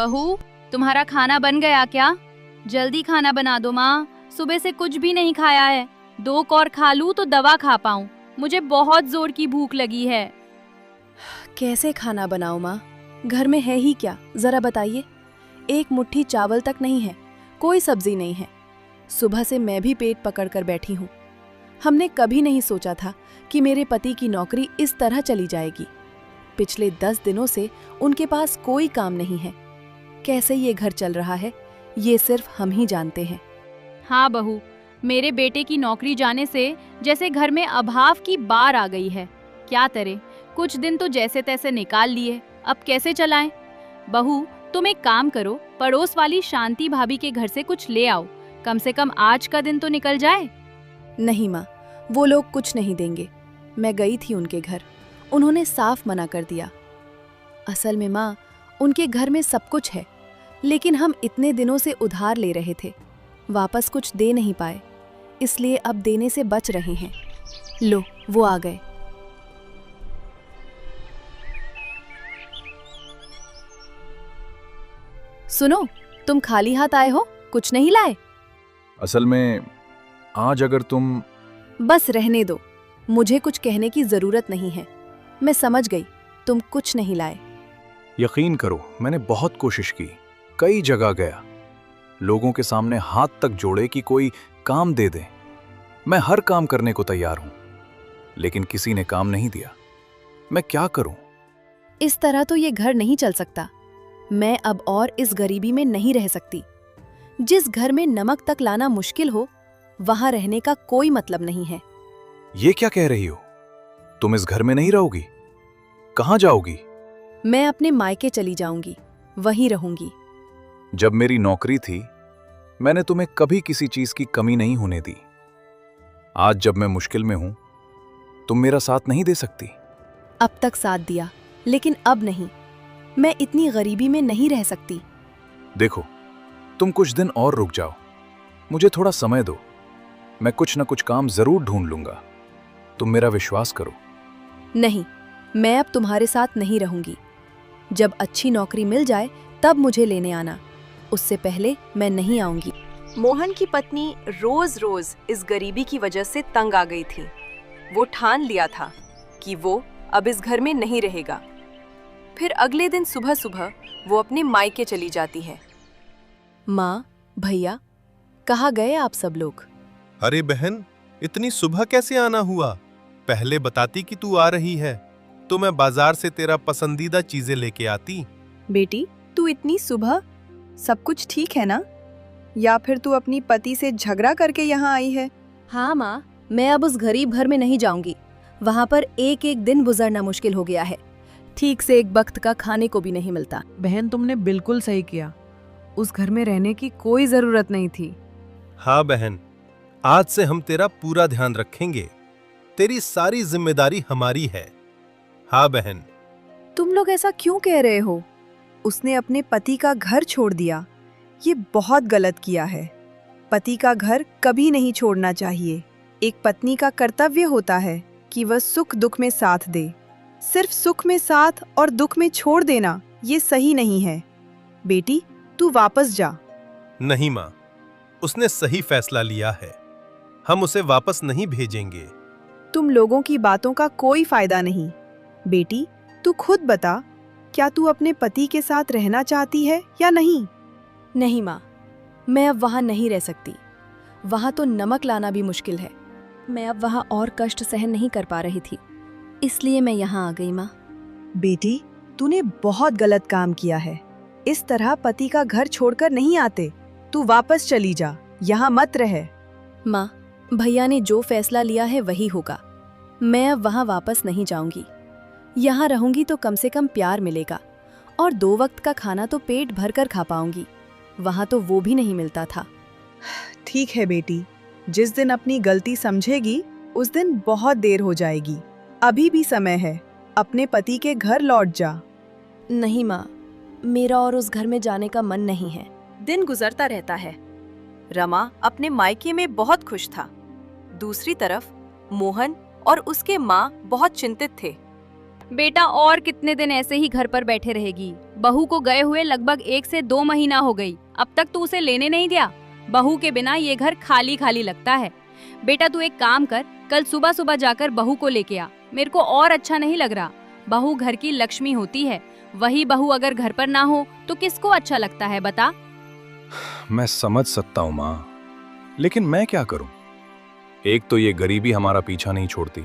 बहू, तुम्हारा खाना बन गया क्या? जल्दी खाना बना दो माँ, सुबह से कुछ भी नहीं खाया है। 2 कौर खा लूं तो दवा खा पाऊं। मुझे बहुत जोर की भूख लगी है। कैसे खाना बनाऊं माँ? घर में है ही क्या, जरा बताइए। एक मुट्ठी चावल तक नहीं है, कोई सब्जी नहीं है। सुबह से मैं भी पेट पकड़ कर बैठी हूँ। हमने कभी नहीं सोचा था कि मेरे पति की नौकरी इस तरह चली जाएगी। पिछले 10 दिनों से उनके पास कोई काम नहीं है। कैसे ये घर चल रहा है, ये सिर्फ हम ही जानते हैं। हाँ बहू, मेरे बेटे की नौकरी जाने से जैसे घर में अभाव की बाढ़ आ गई है। क्या करे, कुछ दिन तो जैसे तैसे निकाल लिए, अब कैसे चलाएं? बहू, तुम एक काम करो, पड़ोस वाली शांति भाभी के घर से कुछ ले आओ। कम से कम आज का दिन तो निकल जाए। नहीं माँ, वो लोग कुछ नहीं देंगे। मैं गई थी उनके घर, उन्होंने साफ मना कर दिया। असल में माँ, उनके घर में सब कुछ है, लेकिन हम इतने दिनों से उधार ले रहे थे, वापस कुछ दे नहीं पाए, इसलिए अब देने से बच रहे हैं। लो, वो आ गए। सुनो, तुम खाली हाथ आए हो, कुछ नहीं लाए? असल में आज अगर तुम... बस रहने दो, मुझे कुछ कहने की जरूरत नहीं है। मैं समझ गई, तुम कुछ नहीं लाए। यकीन करो, मैंने बहुत कोशिश की, कई जगह गया, लोगों के सामने हाथ तक जोड़े कि कोई काम दे दे। मैं हर काम करने को तैयार हूं, लेकिन किसी ने काम नहीं दिया। मैं क्या करूं? इस तरह तो ये घर नहीं चल सकता। मैं अब और इस गरीबी में नहीं रह सकती। जिस घर में नमक तक लाना मुश्किल हो, वहां रहने का कोई मतलब नहीं है। ये क्या कह रही हो? तुम इस घर में नहीं रहोगी? कहां जाओगी? मैं अपने मायके चली जाऊंगी, वहीं रहूंगी। जब मेरी नौकरी थी, मैंने तुम्हें कभी किसी चीज की कमी नहीं होने दी। आज जब मैं मुश्किल में हूं, तुम मेरा साथ नहीं दे सकती? अब तक साथ दिया, लेकिन अब नहीं। मैं इतनी गरीबी में नहीं रह सकती। देखो, तुम कुछ दिन और रुक जाओ, मुझे थोड़ा समय दो। मैं कुछ न कुछ काम जरूर ढूंढ लूंगा, तुम मेरा विश्वास करो। नहीं, मैं अब तुम्हारे साथ नहीं रहूंगी। जब अच्छी नौकरी मिल जाए तब मुझे लेने आना, उससे पहले मैं नहीं आऊंगी। मोहन की पत्नी रोज रोज इस गरीबी की वजह से तंग आ गई थी। वो ठान लिया था कि वो अब इस घर में नहीं रहेगा। फिर अगले दिन सुबह सुबह वो अपने मायके चली जाती है। माँ, भैया, कहाँ गए आप सब लोग? अरे बहन, इतनी सुबह कैसे आना हुआ? पहले बताती कि तू आ रही है, तो मैं बाजार से तेरा पसंदीदा चीजें लेके आती। बेटी, तू इतनी सुबह? सब कुछ ठीक है ना? या फिर तू अपनी पति से झगड़ा करके यहाँ आई है? हाँ माँ, मैं अब उस गरीब घर में नहीं जाऊंगी। वहाँ पर एक एक दिन गुजरना मुश्किल हो गया है। ठीक से एक वक्त का खाने को भी नहीं मिलता। बहन, तुमने बिल्कुल सही किया। उस घर में रहने की कोई जरूरत नहीं थी। हाँ बहन, आज से हम तेरा पूरा ध्यान रखेंगे। तेरी सारी जिम्मेदारी हमारी है। हाँ बहन। तुम लोग ऐसा क्यों कह रहे हो? उसने अपने पति का घर छोड़ दिया। ये बहुत गलत किया है। पति का घर कभी नहीं छोड़ना चाहिए। एक पत्नी का कर्तव्य होता है कि वह सुख दुख में साथ दे। सिर्फ सुख में साथ और दुख में छोड़ देना ये सही नहीं है। बेटी, तू वापस जा। नहीं माँ, उसने सही फैसला लिया है। हम उसे वापस नहीं भेजेंगे। तुम लोगों की बातों का कोई फायदा नहीं। बेटी, तू खुद बता, क्या तू अपने पति के साथ रहना चाहती है या नहीं? नहीं माँ, मैं अब वहाँ नहीं रह सकती। वहाँ तो नमक लाना भी मुश्किल है। मैं अब वहाँ और कष्ट सहन नहीं कर पा रही थी, इसलिए मैं यहाँ आ गई। माँ, बेटी, तूने बहुत गलत काम किया है। इस तरह पति का घर छोड़कर नहीं आते। तू वापस चली जा, यहाँ मत रह। माँ, भैया ने जो फैसला लिया है वही होगा। मैं अब वहाँ वापस नहीं जाऊंगी। यहाँ रहूंगी तो कम से कम प्यार मिलेगा, और 2 वक्त का खाना तो पेट भर कर खा पाऊंगी। वहाँ तो वो भी नहीं मिलता था। ठीक है बेटी, जिस दिन अपनी गलती समझेगी उस दिन बहुत देर हो जाएगी। अभी भी समय है, अपने पति के घर लौट जा। नहीं माँ, मेरा और उस घर में जाने का मन नहीं है। दिन गुजरता रहता है। रमा अपने मायके में बहुत खुश था। दूसरी तरफ मोहन और उसके माँ बहुत चिंतित थे। बेटा और कितने दिन ऐसे ही घर पर बैठे रहेगी? बहू को गए हुए लगभग 1 से 2 महीना हो गई, अब तक तू उसे लेने नहीं दिया। बहू के बिना ये घर खाली खाली लगता है। बेटा तू एक काम कर, कल सुबह सुबह जाकर बहू को लेके आ। मेरे को और अच्छा नहीं लग रहा। बहू घर की लक्ष्मी होती है, वही बहू अगर घर पर ना हो तो किसको अच्छा लगता है बता? मैं समझ सकता हूँ माँ, लेकिन मैं क्या करूं? एक तो ये गरीबी हमारा पीछा नहीं छोड़ती,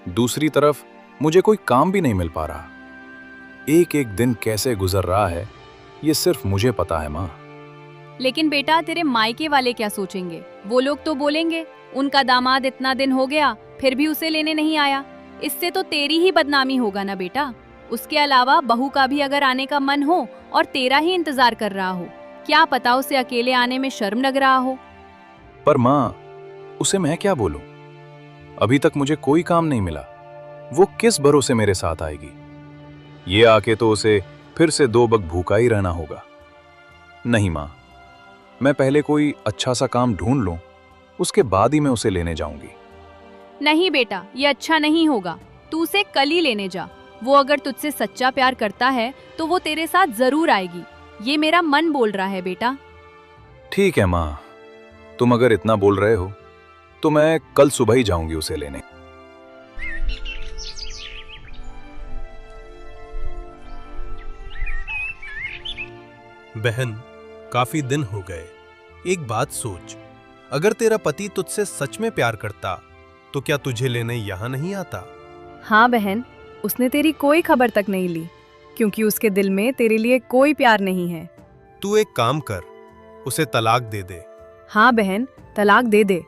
दूसरी तरफ मुझे कोई काम भी नहीं मिल पा रहा। एक एक दिन कैसे गुजर रहा है ये सिर्फ मुझे पता है माँ। लेकिन बेटा तेरे मायके वाले क्या सोचेंगे? वो लोग तो बोलेंगे उनका दामाद इतना दिन हो गया फिर भी उसे लेने नहीं आया। इससे तो तेरी ही बदनामी होगा ना बेटा। उसके अलावा बहू का भी अगर आने का मन हो और तेरा ही इंतजार कर रहा हो, क्या पता उसे अकेले आने में शर्म लग रहा हो। पर माँ, उसे मैं क्या बोलूं? अभी तक मुझे कोई काम नहीं मिला, वो किस भरोसे मेरे साथ आएगी? ये आके तो उसे फिर से 2 वक्त भूखा ही रहना होगा। नहीं माँ, मैं पहले कोई अच्छा सा काम ढूंढ लूं, उसके बाद ही मैं उसे लेने जाऊंगी। नहीं बेटा, ये अच्छा नहीं होगा। तू उसे कल ही लेने जा। वो अगर तुझसे सच्चा प्यार करता है तो वो तेरे साथ जरूर आएगी। ये मेरा मन बोल रहा है बेटा। ठीक है माँ, तुम अगर इतना बोल रहे हो तो मैं कल सुबह ही जाऊंगी उसे लेने। बहन, काफी दिन हो गए। एक बात सोच, अगर तेरा पति तुझसे सच में प्यार करता तो क्या तुझे लेने यहाँ नहीं आता? हाँ बहन, उसने तेरी कोई खबर तक नहीं ली, क्योंकि उसके दिल में तेरे लिए कोई प्यार नहीं है। तू एक काम कर, उसे तलाक दे दे। हाँ बहन, तलाक दे दे।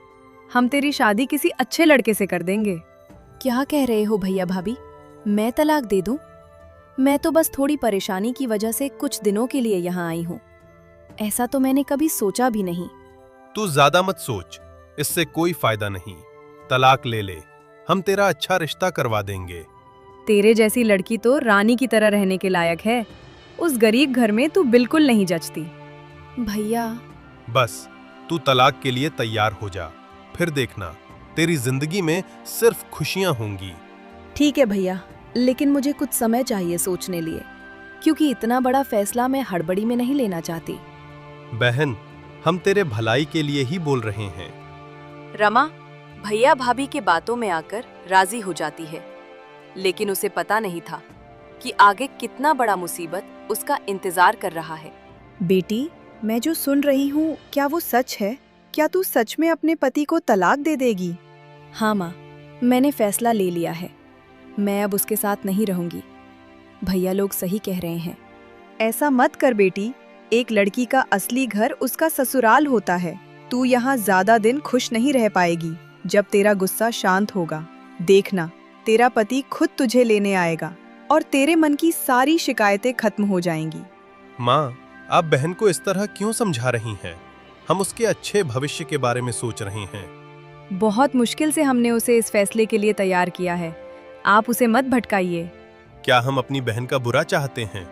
हम तेरी शादी किसी अच्छे लड़के से कर देंगे। क्या कह रहे हो भैया भाभी? मैं तलाक दे दूं? मैं तो बस थोड़ी परेशानी की वजह से कुछ दिनों के लिए यहाँ आई हूँ। ऐसा तो मैंने कभी सोचा भी नहीं। तू ज्यादा मत सोच, इससे कोई फायदा नहीं। तलाक ले ले, हम तेरा अच्छा रिश्ता करवा देंगे। तेरे जैसी लड़की तो रानी की तरह रहने के लायक है। उस गरीब घर में तू बिल्कुल नहीं जचती। भैया, बस तू तलाक के लिए तैयार हो जा, फिर देखना तेरी जिंदगी में सिर्फ खुशियां होंगी। ठीक है भैया, लेकिन मुझे कुछ समय चाहिए सोचने लिए, क्योंकि इतना बड़ा फैसला मैं हड़बड़ी में नहीं लेना चाहती। बहन, हम तेरे भलाई के लिए ही बोल रहे हैं। रमा भैया भाभी के बातों में आकर राजी हो जाती है, लेकिन उसे पता नहीं था कि आगे कितना बड़ा मुसीबत उसका इंतजार कर रहा है। बेटी, मैं जो सुन रही हूँ क्या वो सच है? क्या तू सच में अपने पति को तलाक दे देगी? हाँ माँ, मैंने फैसला ले लिया है। मैं अब उसके साथ नहीं रहूंगी। भैया लोग सही कह रहे हैं। ऐसा मत कर बेटी, एक लड़की का असली घर उसका ससुराल होता है। तू यहाँ ज्यादा दिन खुश नहीं रह पाएगी। जब तेरा गुस्सा शांत होगा, देखना तेरा पति खुद तुझे लेने आएगा और तेरे मन की सारी शिकायतें खत्म हो जाएंगी। माँ, आप बहन को इस तरह क्यों समझा रही हैं? हम उसके अच्छे भविष्य के बारे में सोच रहे हैं। बहुत मुश्किल से हमने उसे इस फैसले के लिए तैयार किया है। आप उसे मत भटकाइए। क्या हम अपनी बहन का बुरा चाहते हैं?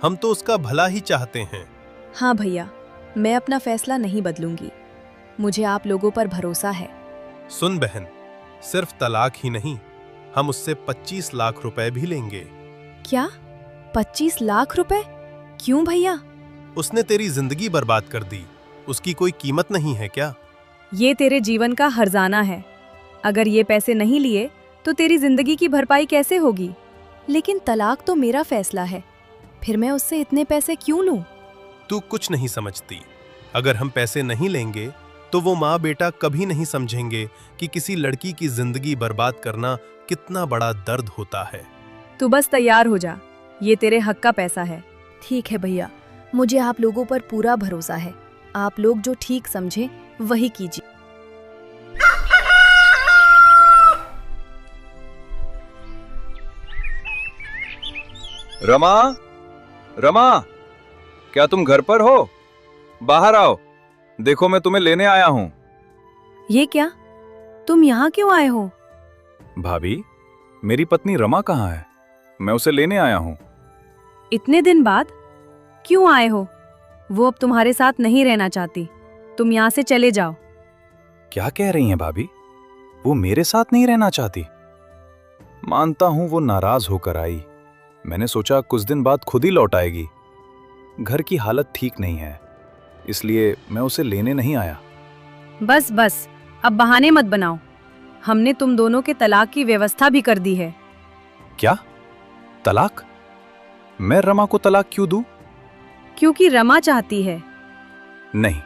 हम तो उसका भला ही चाहते हैं। हाँ भैया, मैं अपना फैसला नहीं बदलूंगी। मुझे आप लोगों पर भरोसा है। सुन बहन, सिर्फ तलाक ही नहीं, हम उससे 25 लाख रुपए भी लेंगे। क्या? 25 लाख रुपए? क्यों भैया? उसने तेरी जिंदगी बर्बाद कर दी, उसकी कोई कीमत नहीं है क्या? ये तेरे जीवन का हर्जाना है। अगर ये पैसे नहीं लिए तो तेरी जिंदगी की भरपाई कैसे होगी? लेकिन तलाक तो मेरा फैसला है, फिर मैं उससे इतने पैसे क्यों लूं? तू कुछ नहीं समझती। अगर हम पैसे नहीं लेंगे तो वो माँ बेटा कभी नहीं समझेंगे कि किसी लड़की की जिंदगी बर्बाद करना कितना बड़ा दर्द होता है। तू बस तैयार हो जा, ये तेरे हक का पैसा है। ठीक है भैया, मुझे आप लोगों पर पूरा भरोसा है। आप लोग जो ठीक समझे वही कीजिए। रमा, रमा, क्या तुम घर पर हो? बाहर आओ, देखो मैं तुम्हें लेने आया हूँ। ये क्या? तुम यहाँ क्यों आए हो? भाभी, मेरी पत्नी रमा कहाँ है? मैं उसे लेने आया हूँ। इतने दिन बाद क्यों आए हो? वो अब तुम्हारे साथ नहीं रहना चाहती। तुम यहाँ से चले जाओ। क्या कह रही हैं भाभी? वो मेरे साथ नहीं रहना चाहती? मानता हूं वो नाराज होकर आई। मैंने सोचा कुछ दिन बाद खुद ही लौट आएगी। घर की हालत ठीक नहीं है, इसलिए मैं उसे लेने नहीं आया। बस बस, अब बहाने मत बनाओ। हमने तुम दोनों के तलाक की व्यवस्था भी कर दी है। क्या? तलाक? मैं रमा को तलाक क्यों दूं? क्योंकि रमा चाहती है। नहीं,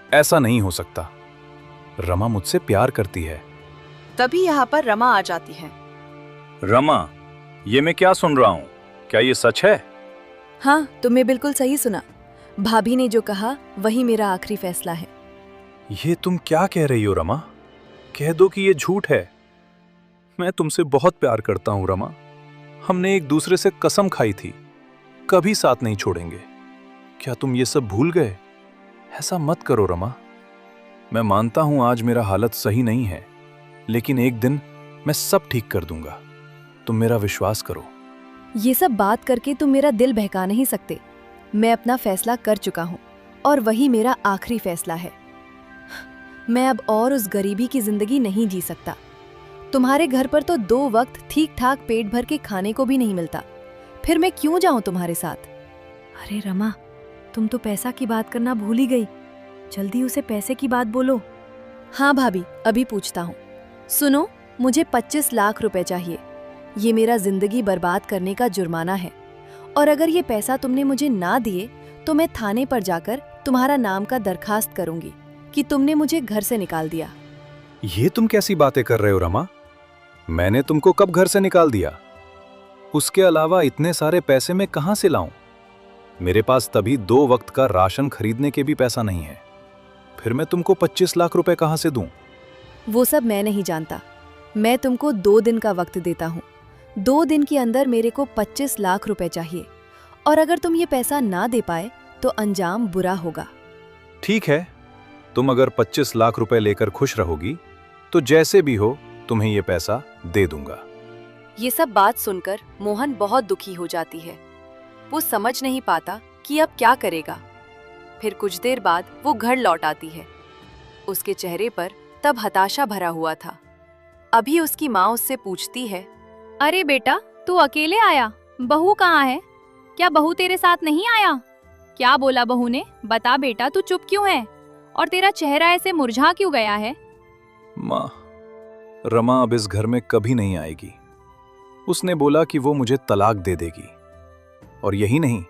ऐसा नहीं हो सकता। रमा मुझसे प्यार करती है। तभी यहाँ पर रमा आ जाती है। रमा, ये मैं क्या सुन रहा हूं? क्या ये सच है? हाँ, तुमने बिल्कुल सही सुना। भाभी ने जो कहा वही मेरा आखिरी फैसला है। ये तुम क्या कह रही हो रमा? कह दो कि ये झूठ है। मैं तुमसे बहुत प्यार करता हूं रमा। हमने एक दूसरे से कसम खाई थी, कभी साथ नहीं छोड़ेंगे। क्या तुम ये सब भूल गए? ऐसा मत करो रमा। मैं मानता हूं आज मेरा हालत सही नहीं है, लेकिन एक दिन मैं सब ठीक कर दूंगा। तुम मेरा विश्वास करो। ये सब बात करके तुम मेरा दिल बहका नहीं सकते। मैं अपना फैसला कर चुका हूँ और वही मेरा आखिरी फैसला है। मैं अब और उस गरीबी की जिंदगी नहीं जी सकता। तुम्हारे घर पर तो 2 वक्त ठीक ठाक पेट भर के खाने को भी नहीं मिलता, फिर मैं क्यों जाऊं तुम्हारे साथ? अरे रमा, तुम तो पैसा की बात करना भूल ही गई। जल्दी उसे पैसे की बात बोलो। हाँ भाभी, अभी पूछता हूँ। सुनो, मुझे 25 लाख रुपए चाहिए। ये मेरा जिंदगी बर्बाद करने का जुर्माना है, और अगर ये पैसा तुमने मुझे ना दिए तो मैं थाने पर जाकर तुम्हारा नाम का दरखास्त करूंगी कि तुमने मुझे घर से निकाल दिया। ये तुम कैसी बातें कर रहे हो रमा? मैंने तुमको कब घर से निकाल दिया? उसके अलावा इतने सारे पैसे मैं कहां से लाऊं? मेरे पास तभी 2 वक्त का राशन खरीदने के भी पैसा नहीं है। फिर मैं तुमको 25 लाख रुपए कहां से दूं? वो सब मैं नहीं जानता। मैं तुमको 2 दिन का वक्त देता हूँ। 2 दिन के अंदर मेरे को 25 लाख रुपए चाहिए, और अगर तुम ये पैसा ना दे पाए तो अंजाम बुरा होगा। ठीक है, तुम अगर 25 लाख रुपए लेकर खुश रहोगी तो जैसे भी हो तुम्हें ये पैसा दे दूंगा। ये सब बात सुनकर मोहन बहुत दुखी हो जाती है। वो समझ नहीं पाता कि अब क्या करेगा। फिर कुछ देर बाद वो घर लौट आती है। उसके चेहरे पर तब हताशा भरा हुआ था। अभी उसकी माँ उससे पूछती है, अरे बेटा, तू अकेले आया? बहू कहाँ है? क्या बहू तेरे साथ नहीं आया? क्या बोला बहू ने? बता बेटा, तू चुप क्यों है? और तेरा चेहरा ऐसे मुरझा क्यों गया है? माँ, रमा अब इस घर में कभी नहीं आएगी। उसने बोला कि वो मुझे तलाक दे देगी, और यही नहीं,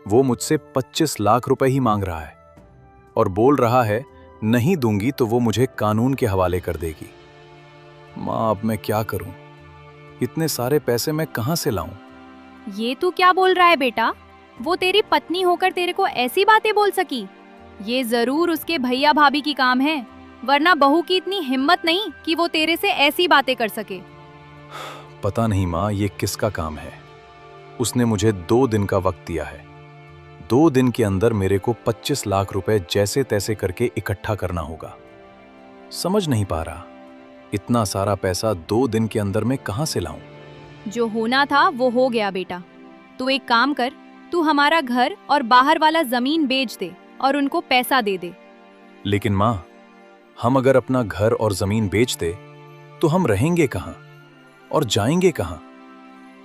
वो मुझसे 25 लाख रुपए ही मांग रहा है, और बोल रहा है नहीं दूंगी तो वो मुझे कानून के हवाले कर देगी। माँ, अब मैं क्या करूं? इतने सारे पैसे मैं कहां से लाऊं? ये तू क्या बोल रहा है बेटा? वो तेरी पत्नी होकर तेरे को ऐसी बातें बोल सकी? ये जरूर उसके भैया भाभी की काम है, वरना बहू की इतनी हिम्मत नहीं कि वो तेरे से ऐसी बातें कर सके। पता नहीं माँ, ये किसका काम है। उसने मुझे 2 दिन का वक्त दिया है। 2 दिन के अंदर मेरे को 25 लाख रुपए जैसे तैसे करके इकट्ठा करना होगा। समझ नहीं पा रहा, इतना सारा पैसा 2 दिन के अंदर मैं कहां से लाऊं? जो होना था वो हो गया बेटा। तू एक काम कर, तू हमारा घर और बाहर वाला जमीन बेच दे और उनको पैसा दे दे। लेकिन माँ, हम अगर अपना घर और जमीन बेच दे तो हम रहेंगे कहां और जाएंगे कहां?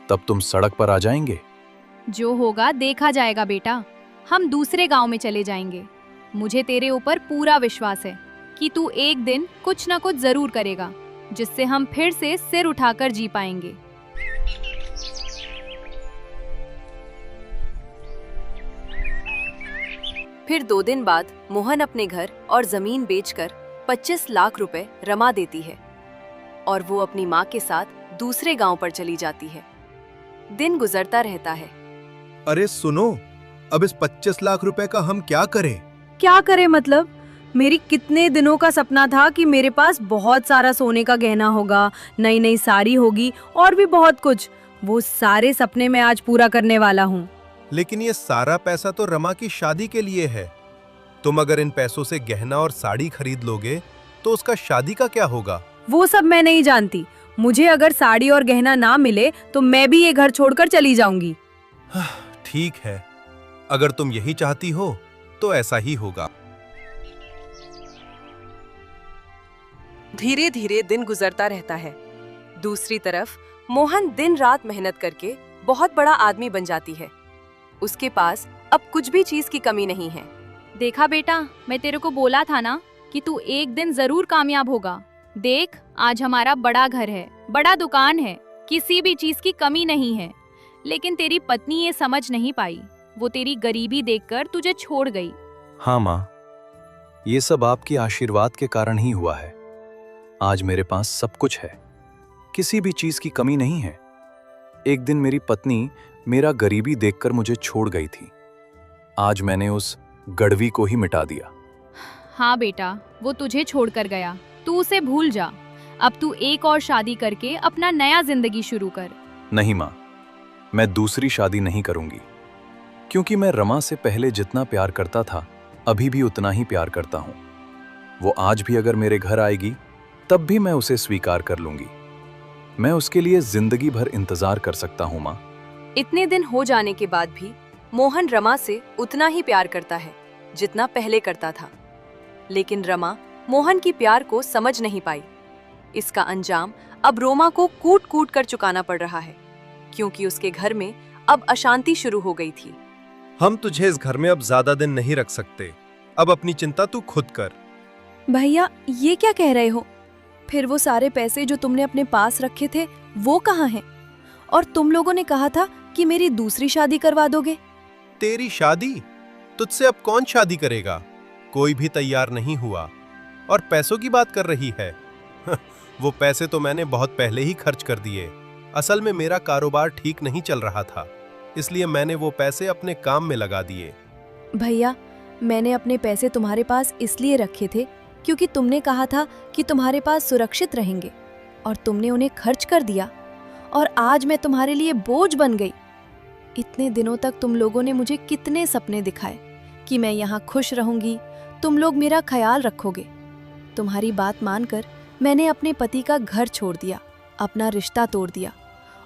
तब तुम सड़क पर आ जाएंगे। जो होगा देखा जाएगा बेटा। हम दूसरे गांव में चले जाएंगे। मुझे तेरे ऊपर पूरा विश्वास है कि तू एक दिन कुछ ना कुछ जरूर करेगा, जिससे हम फिर से सिर उठाकर जी पाएंगे। फिर 2 दिन बाद मोहन अपने घर और जमीन बेचकर 25 लाख रुपए रमा देती है, और वो अपनी माँ के साथ दूसरे गांव पर चली जाती है। दिन गुजरता रहता है। अरे सुनो, अब इस 25 लाख रुपए का हम क्या करें? क्या करे मतलब? मेरी कितने दिनों का सपना था कि मेरे पास बहुत सारा सोने का गहना होगा, नई नई साड़ी होगी और भी बहुत कुछ। वो सारे सपने मैं आज पूरा करने वाला हूँ। लेकिन ये सारा पैसा तो रमा की शादी के लिए है। तुम अगर इन पैसों से गहना और साड़ी खरीद लोगे तो उसका शादी का क्या होगा? वो सब मैं नहीं जानती। मुझे अगर साड़ी और गहना ना मिले तो मैं भी ये घर छोड़कर चली जाऊंगी। ठीक है, अगर तुम यही चाहती हो तो ऐसा ही होगा। धीरे धीरे दिन गुजरता रहता है। दूसरी तरफ मोहन दिन रात मेहनत करके बहुत बड़ा आदमी बन जाती है। उसके पास अब कुछ भी चीज की कमी नहीं है। देखा बेटा, मैं तेरे को बोला था ना कि तू एक दिन जरूर कामयाब होगा। देख, आज हमारा बड़ा घर है, बड़ा दुकान है, किसी भी चीज की कमी नहीं है। लेकिन तेरी पत्नी ये समझ नहीं पाई। वो तेरी गरीबी देखकर तुझे छोड़ गई। हाँ माँ, ये सब आपके आशीर्वाद के कारण ही हुआ है। आज मेरे पास सब कुछ है, किसी भी चीज की कमी नहीं है। एक दिन मेरी पत्नी मेरा गरीबी देखकर मुझे छोड़ गई थी। आज मैंने उस गड़वी को ही मिटा दिया। हाँ बेटा, वो तुझे छोड़कर गया, तू उसे भूल जा। अब तू एक और शादी करके अपना नया जिंदगी शुरू कर। नहीं माँ, मैं दूसरी शादी नहीं करूंगी, क्योंकि मैं रमा से पहले जितना प्यार करता था अभी भी उतना ही प्यार करता हूं। वो आज भी अगर मेरे घर आएगी तब भी मैं उसे स्वीकार कर लूंगी। मैं उसके लिए जिंदगी भर इंतजार कर सकता हूं माँ। इतने दिन हो जाने के बाद भी मोहन रमा से उतना ही प्यार करता है जितना पहले करता था। लेकिन रमा मोहन की प्यार को समझ नहीं पाई। इसका अंजाम अब रोमा को कूट कूट कर चुकाना पड़ रहा है, क्योंकि उसके घर में अब अशांति शुरू हो गई थी। हम तुझे इस घर में अब ज्यादा दिन नहीं रख सकते। अब अपनी चिंता तू खुद कर। भैया, ये क्या कह रहे हो? फिर वो सारे पैसे जो तुमने अपने पास रखे थे वो कहाँ हैं? और तुम लोगों ने कहा था कि मेरी दूसरी शादी करवा दोगे। तेरी शादी? तुझसे अब कौन शादी करेगा? कोई भी तैयार नहीं हुआ। और पैसों की बात कर रही है? वो पैसे तो मैंने बहुत पहले ही खर्च कर दिए। असल में मेरा कारोबार ठीक नहीं चल रहा था, इसलिए मैंने वो पैसे अपने काम में लगा दिए। भैया, मैंने अपने पैसे तुम्हारे पास इसलिए रखे थे क्योंकि तुमने कहा था कि तुम्हारे पास सुरक्षित रहेंगे, और तुमने उन्हें खर्च कर दिया। और आज मैं तुम्हारे लिए बोझ बन गई। इतने दिनों तक तुम लोगों ने मुझे कितने सपने दिखाए कि मैं यहाँ खुश रहूंगी, तुम लोग मेरा ख्याल रखोगे। तुम्हारी बात मानकर मैंने अपने पति का घर छोड़ दिया, अपना रिश्ता तोड़ दिया,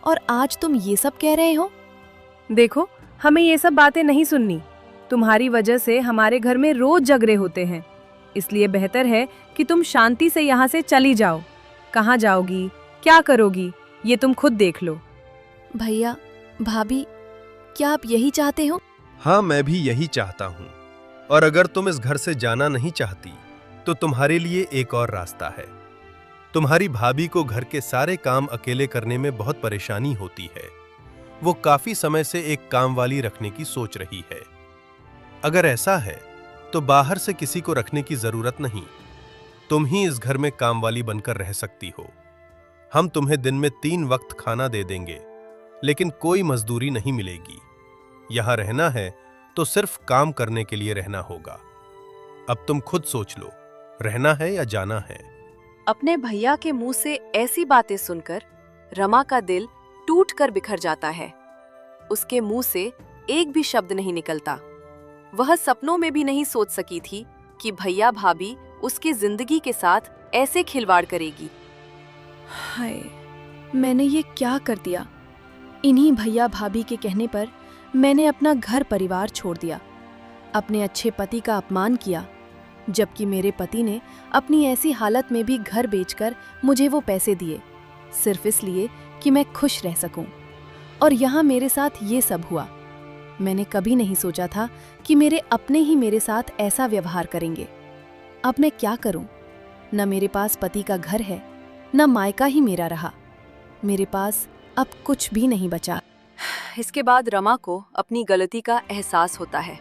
और आज तुम ये सब कह रहे हो। देखो, हमें ये सब बातें नहीं सुननी। तुम्हारी वजह से हमारे घर में रोज झगड़े होते हैं, इसलिए बेहतर है कि तुम शांति से यहाँ से चली जाओ। कहाँ जाओगी, क्या करोगी, ये तुम खुद देख लो। भैया, भाभी, क्या आप यही चाहते हो? हाँ, मैं भी यही चाहता हूँ। और अगर तुम इस घर से जाना नहीं चाहती तो तुम्हारे लिए एक और रास्ता है। तुम्हारी भाभी को घर के सारे काम अकेले करने में बहुत परेशानी होती है। वो काफी समय से एक काम वाली रखने की सोच रही है। अगर ऐसा है तो बाहर से किसी को रखने की जरूरत नहीं, तुम ही इस घर में काम वाली बनकर रह सकती हो। हम तुम्हें दिन में 3 वक्त खाना दे देंगे, लेकिन कोई मजदूरी नहीं मिलेगी। यहां रहना है तो सिर्फ काम करने के लिए रहना होगा। अब तुम खुद सोच लो, रहना है या जाना है। अपने भैया के मुंह से ऐसी बातें सुनकर रमा का दिल टूट कर बिखर जाता है। उसके मुंह से एक भी शब्द नहीं निकलता। वह सपनों में भी नहीं सोच सकी थी कि भैया भाभी उसकी जिंदगी के साथ ऐसे खिलवाड़ करेगी। हाय, मैंने ये क्या कर दिया? इन्हीं भैया भाभी के कहने पर मैंने अपना घर परिवार छोड़ दिया, अपने अच्छे पति का अपमान किया, जबकि मेरे पति ने अपनी ऐसी हालत में भी घर बेचकर मुझे वो पैसे दिए, सिर्फ इसलिए कि मैं खुश रह सकूं। और यहाँ मेरे साथ ये सब हुआ। मैंने कभी नहीं सोचा था कि मेरे अपने ही मेरे साथ ऐसा व्यवहार करेंगे। अब मैं क्या करूं? न मेरे पास पति का घर है, न मायका ही मेरा रहा। मेरे पास अब कुछ भी नहीं बचा। इसके बाद रमा को अपनी गलती का एहसास होता है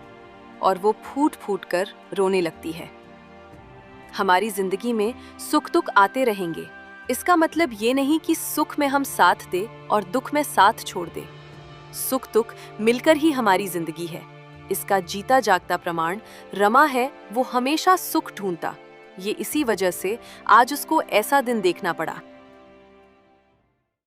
और वो फूट फूट कर रोने लगती है। हमारी जिंदगी में सुख दुख आते रहेंगे। इसका मतलब ये नहीं कि सुख में हम साथ दे और दुख में साथ छोड़ दे। सुख दुख मिलकर ही हमारी जिंदगी है। इसका जीता जागता प्रमाण रमा है। वो हमेशा सुख ढूंढता। ये इसी वजह से आज उसको ऐसा दिन देखना पड़ा।